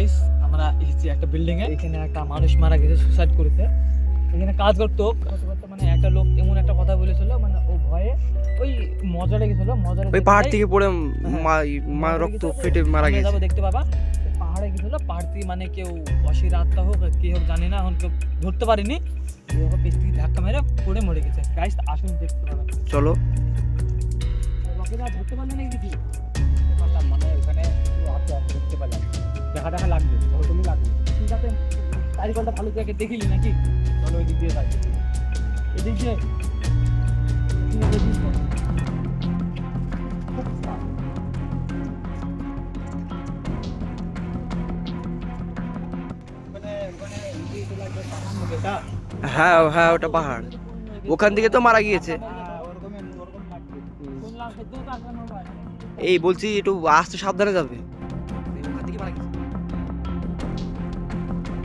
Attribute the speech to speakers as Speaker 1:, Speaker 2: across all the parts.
Speaker 1: Guys আমরা এসেছি একটা বিল্ডিং এ, এখানে একটা মানুষ মারা গেছে, সুসাইড করেছে। এখানে কাজ করতে মানে একটা লোক এমন একটা কথা বলেছিল, মানে ও ভয়ে ওই মজা লেগেছিল,
Speaker 2: ওই পাহাড় থেকে পড়ে রক্ত ফেটে মারা গেছে।
Speaker 1: যাবো দেখতে পাবা, পাহাড়ে গেছিল, পাহাড় থেকে মানে কেউ অশির আত্মা হোক কি হোক জানি না, এখন কেউ ধরতে পারিনি, পেছ থেকে ধাক্কা মেরে পড়ে মরে গেছে। গাইস আসুন দেখতে পাবেন।
Speaker 2: চলো।
Speaker 1: ধরতে পারলে না কিছু মানে ওখানে দেখতে পেলাম, দেখা দেখা লাগবে, ওরকমই লাগবে। ঠিক আছে, চারিপালটা ভালো জায়গায় দেখিলি নাকি? চলো ওই দিক দিয়ে যাই, এদিক দিয়ে
Speaker 2: হ্যাঁ হ্যাঁ, ওটা পাহাড়, ওখান থেকে তো মারা গিয়েছে। এই বলছি একটু আস্তে সাবধানে যাবে। ওখান থেকে মারা গিয়েছে।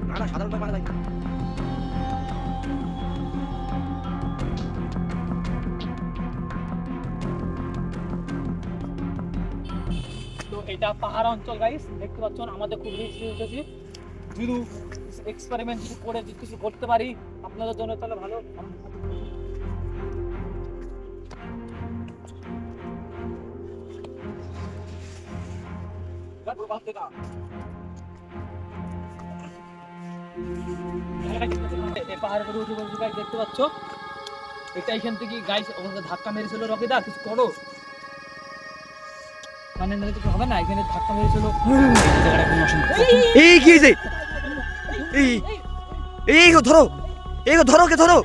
Speaker 2: না না, সাধারণ মারা যায়।
Speaker 1: তো এটা পাহাড় অঞ্চল গাইস, দেখতে পাচ্ছেন আমাদের খুব রিস্ক নিতেছি, যদি এক্সপেরিমেন্ট যদি করে যদি কিছু করতে পারি আপনাদের জন্য তাহলে ভালো। পাহাড়ের উপরে উঠে বলছি গাইস, দেখতে পাচ্ছ এটা এখান থেকে গাইস আমাদের ধাক্কা মেরেছিল। রকিদা কিছু করো, মানে নালে কিছু হবে না, এখানে ধাক্কা মেরেছিল।
Speaker 2: এই কি হয়েছে? এই এই ধরো, এই ধরো, কে ধরো।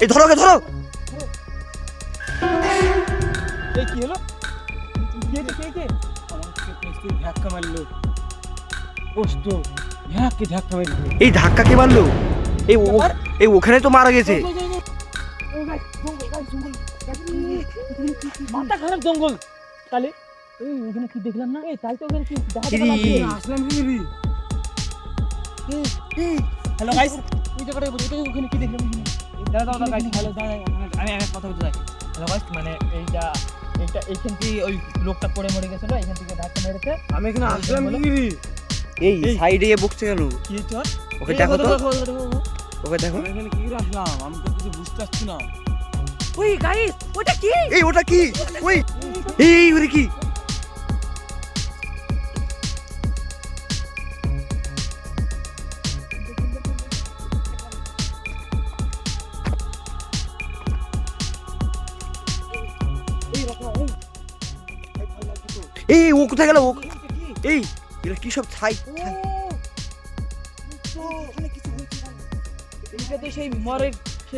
Speaker 2: এই ধরো, কে ধরো।
Speaker 1: এই কি হলো? কে আমাকে ধাক্কা মারলো, কষ্ট ধাক্কা মারলো।
Speaker 2: এই ধাক্কা কে মারলো? এই ওখানে তো মারা গেছে।
Speaker 1: মাথা খারাপ জঙ্গল, তাহলে এই ওখানে কি দেখলাম না? এই তাই তো ওখানে কি আসলাম কি রে? হ্যালো গাইস, এই জায়গাটা বলি, এটা ওখানে কি দেখলাম? দাদা গাইস, হ্যালো দাদা, আমি এক কথা বলতে চাই। হ্যালো গাইস, মানে এইটা এইখান থেকে ওই লোকটা পড়ে মরে গেছিল, এখান থেকে ধাক্কা মেরেছে। আমি এখানে আসলাম কি রে?
Speaker 2: এই সাইডে বকছে কেন?
Speaker 1: কি হচ্ছে?
Speaker 2: ওকে দেখো তো, ওকে দেখো।
Speaker 1: এখানে কি করে আসলাম আমি তো কিছু বুঝতে পারছি না। ওই গাইস, ওটা কি?
Speaker 2: এই ওটা কি? ওই এই ওরে কি? এই ও কোথায় গেল? ও এই এটা কি সব ছাই?
Speaker 1: এইটা তো সেই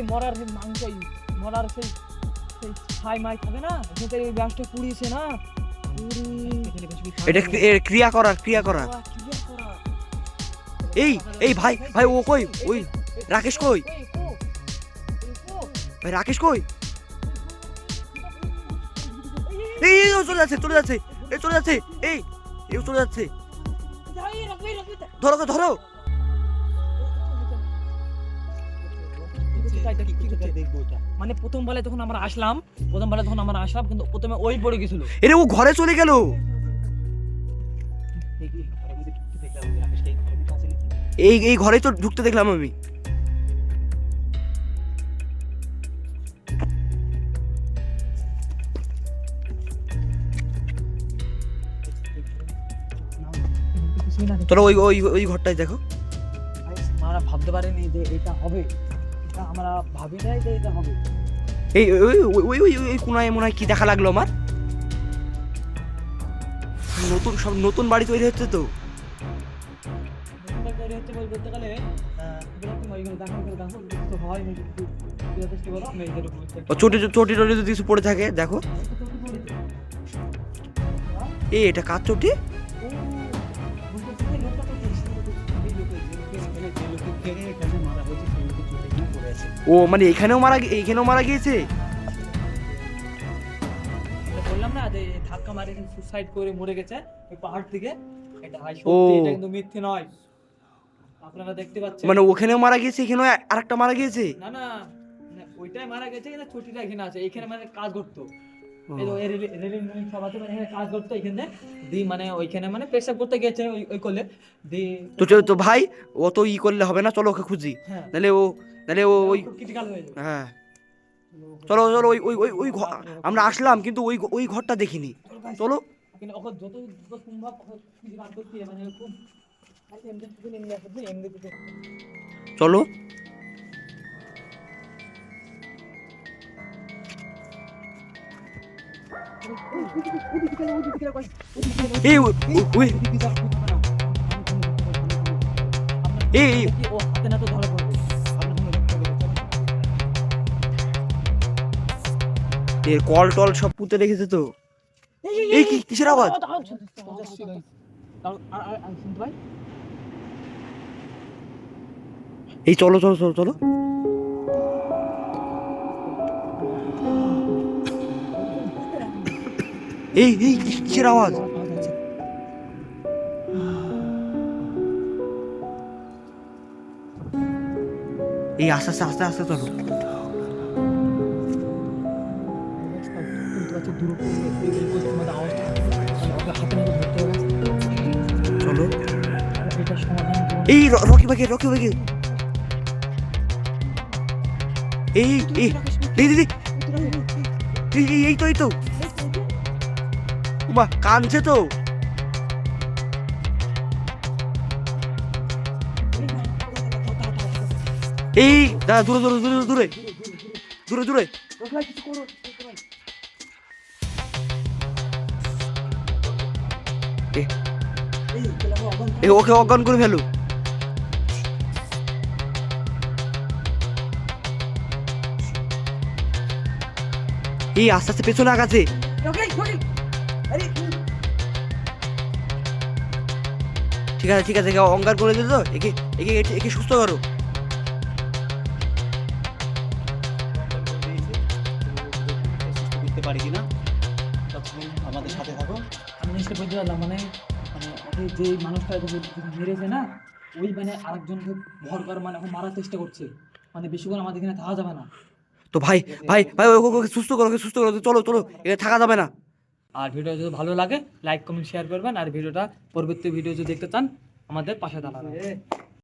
Speaker 1: মরার মাংস, মরার সেই ছাই মাই থাকে না, সেটা এই ব্যাসটা পুড়িয়েছে না।
Speaker 2: এটা ক্রিয়া করা। এই ভাই ও কই? ওই রাকেশ কই? ভাই রাকেশ কই? এই চলে যাচ্ছে, এই চলে যাচ্ছে, এই চলে যাচ্ছে। ধরো।
Speaker 1: মানে প্রথম বেলায় যখন আমরা আসলাম, কিন্তু প্রথমে ওই পড়ে গেছিল।
Speaker 2: এরে ও ঘরে চলে গেল। এই ঘরেই তো ঢুকতে দেখলাম আমি। তোরা ওই ঘরটাই দেখো।
Speaker 1: আমরা ভাবতে পারিনি যে এটা হবে, এটা আমরা ভাবি নাই যে এটা হবে।
Speaker 2: এই ওই কোনায় মনে হয় কি দেখা লাগলো আমার। নতুন বাড়ি তৈরি হচ্ছে তো। চটি যদি কিছু পড়ে থাকে দেখো। এটা কার চটি? ও মানে এখানেও মারা গিয়েছে।
Speaker 1: বললাম না যে ধাক্কা মারে সুসাইড করে মরে গেছে ওই পাহাড় থেকে। এটা ভাই সত্যি, এটা কিন্তু মিথ্যে নয়, আপনারা দেখতে পাচ্ছেন।
Speaker 2: মানে ওখানেও মারা গিয়েছে, এখানেও আরেকটা মারা গিয়েছে।
Speaker 1: না ওইটাই মারা গেছে, কিন্তু ছুটিটা এখানে আছে, এখানে মানে কাজ করতো। এই তো রেলিং সব আছে, মানে এখানে কাজ করতে এখানে দি, মানে ওইখানে মানে পেশাব করতে গেছে ওই করলে দি।
Speaker 2: তো ভাই ও তো করলে হবে না, চলো ওকে খুঁজি।
Speaker 1: হ্যাঁ,
Speaker 2: নাহলে ও ওই
Speaker 1: ক্রিটিক্যাল হয়ে যাবে।
Speaker 2: হ্যাঁ চলো চলো ওই আমরা আসলাম কিন্তু ওই ঘরটা দেখিনি। চলো
Speaker 1: কিন্তু ওকে যত যত সম্ভব ওকে খুঁজে বার করতে হবে, মানে খুব এমনি থেকে নেমে আসবে এমনি থেকে।
Speaker 2: চলো। এই ওই এই
Speaker 1: ও হাতে না তো ধরা পড়বে।
Speaker 2: এর কল টল সব পুঁতে রেখেছে তো। এই কিসের আওয়াজ?
Speaker 1: শুনতে ভাই,
Speaker 2: এই চলো চলো চলো চলো। এই কিসের আওয়াজ? এই আস্তে আস্তে আস্তে আস্তে চলো। চলো এই রকি ভাই এই এই দিদি এই তো উমা কানছে তো। এই দাদা দূরে দূরে দূরে দূরে দূরে দূরে ওকে অজ্ঞান করে ফেলো। এই আস্তে আস্তে পেছনে আগাছে। ঠিক আছে অঙ্গার করে দিল তো, একে সুস্থ করো।
Speaker 3: পারি কিনা আমাদের সাথে থাকো।
Speaker 1: আমি জিনিসটা বুঝতে পারলাম, মানে ওকে যে মানুষটা মেরেছে না, ওই মানে আরেকজনকে ভর করে মানে এখন মারার চেষ্টা করছে, মানে বেশিক্ষণ আমাদের এখানে থাকা যাবে না।
Speaker 2: তো ভাই ওকে সুস্থ করো চলো চলো, এটা থাকা যাবে না।
Speaker 1: আর ভিডিও যদি ভালো লাগে লাইক কমেন্ট শেয়ার করবেন, আর ভিডিওটা পরবর্তী ভিডিও যদি দেখতে চান আমাদের পাশে দাঁড়াবেন।